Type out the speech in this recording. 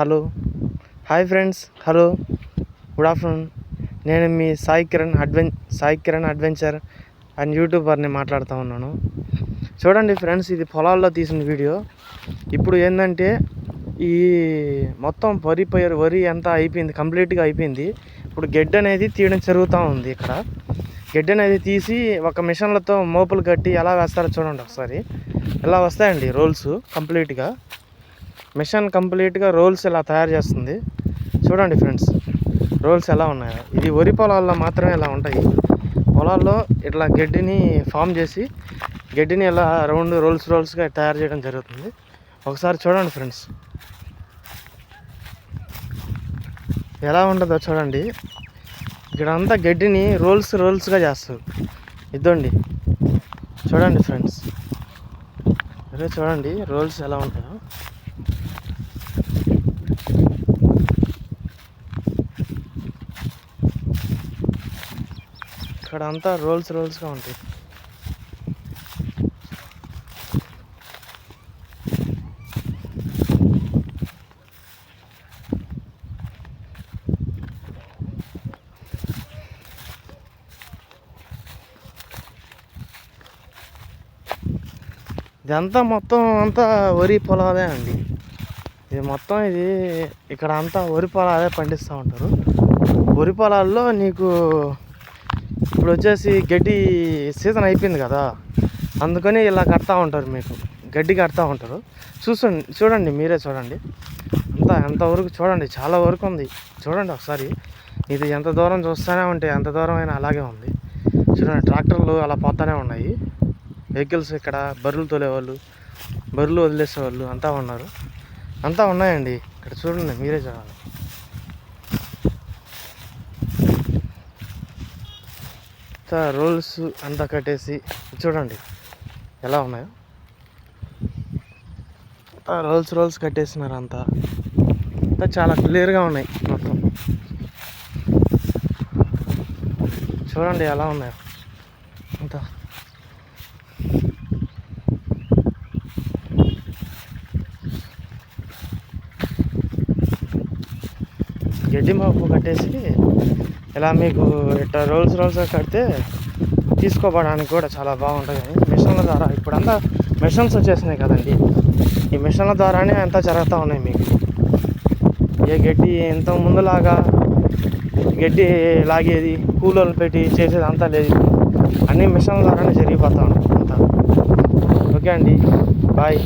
Hello, hi friends, hello, good afternoon. నేను మీ Sai Kiran adventure and యూట్యూబర్ని మాట్లాడుతూ ఉన్నాను. చూడండి ఫ్రెండ్స్, ఇది పొలాల్లో తీసిన వీడియో. ఇప్పుడు ఏంటంటే ఈ మొత్తం వరి అంతా అయిపోయింది, కంప్లీట్గా అయిపోయింది. ఇప్పుడు గెడ్డ అనేది తీయడం జరుగుతూ ఉంది. ఇక్కడ గెడ్డ అనేది తీసి ఒక మిషన్లతో మోపులు కట్టి ఎలా వేస్తారో చూడండి ఒకసారి. ఎలా వస్తాయండి రోల్స్ కంప్లీట్గా. మిషన్ కంప్లీట్గా రోల్స్ ఇలా తయారు చేస్తుంది. చూడండి ఫ్రెండ్స్, రోల్స్ ఎలా ఉన్నాయో. ఇది వరి పొలాల్లో మాత్రమే ఇలా ఉంటాయి. పొలాల్లో ఇట్లా గడ్డిని ఫామ్ చేసి గడ్డిని ఇలా రౌండ్ రోల్స్గా తయారు చేయడం జరుగుతుంది. ఒకసారి చూడండి ఫ్రెండ్స్, ఎలా ఉంటుందో చూడండి. ఇక్కడ అంతా గడ్డిని రోల్స్గా చేస్తారు. ఇదండి, చూడండి ఫ్రెండ్స్, అదే చూడండి రోల్స్ ఎలా ఉంటాయో. ఇక్కడ అంతా రోల్స్గా ఉంటాయి. ఇదంతా మొత్తం అంతా వరి పొలాలే అండి. ఇది మొత్తం ఇక్కడ అంతా వరి పొలాలే పండిస్తూ ఉంటారు. వరి పొలాల్లో నీకు ఇప్పుడు వచ్చేసి గడ్డి సీజన్ అయిపోయింది కదా, అందుకని ఇలా కడతా ఉంటారు. మీకు గడ్డి కడతా ఉంటారు. చూడండి, మీరే చూడండి. ఎంతవరకు చూడండి, చాలా వరకు ఉంది. చూడండి ఒకసారి. ఇది ఎంత దూరం చూస్తూనే ఉంటే ఎంత దూరం అయినా అలాగే ఉంది. చూడండి, ట్రాక్టర్లు అలా పోతూనే ఉన్నాయి. వెహికల్స్ ఇక్కడ బర్రెలు తోలేవాళ్ళు, బర్రెలు వదిలేసేవాళ్ళు అంతా ఉన్నాయండి ఇక్కడ. చూడండి, మీరే చూడాలి. రోల్స్ అంతా కట్టేసి చూడండి ఎలా ఉన్నాయో. రోల్స్ కట్టేసినారు. అంతా చాలా క్లియర్గా ఉన్నాయి మొత్తం. చూడండి ఎలా ఉన్నాయో అంతా. గడ్డి మోపు కట్టేసి ఇలా మీకు ఇట్లా రోల్స్గా కడితే తీసుకోవడానికి కూడా చాలా బాగుంటుంది. మిషన్ల ద్వారా ఇప్పుడంతా మిషన్స్ వచ్చేసినాయి కదండి. ఈ మిషన్ల ద్వారానే అంతా జరుగుతూ ఉన్నాయి. మీకు ఏ గడ్డి ఇంత ముందులాగా గడ్డి లాగేది కూలోళ్ళు పెట్టి చేసేది అంతా లేదు. అన్ని మిషన్ల ద్వారానే జరిగిపోతూ ఉన్నాయి అంతా. ఓకే అండి, బాయ్.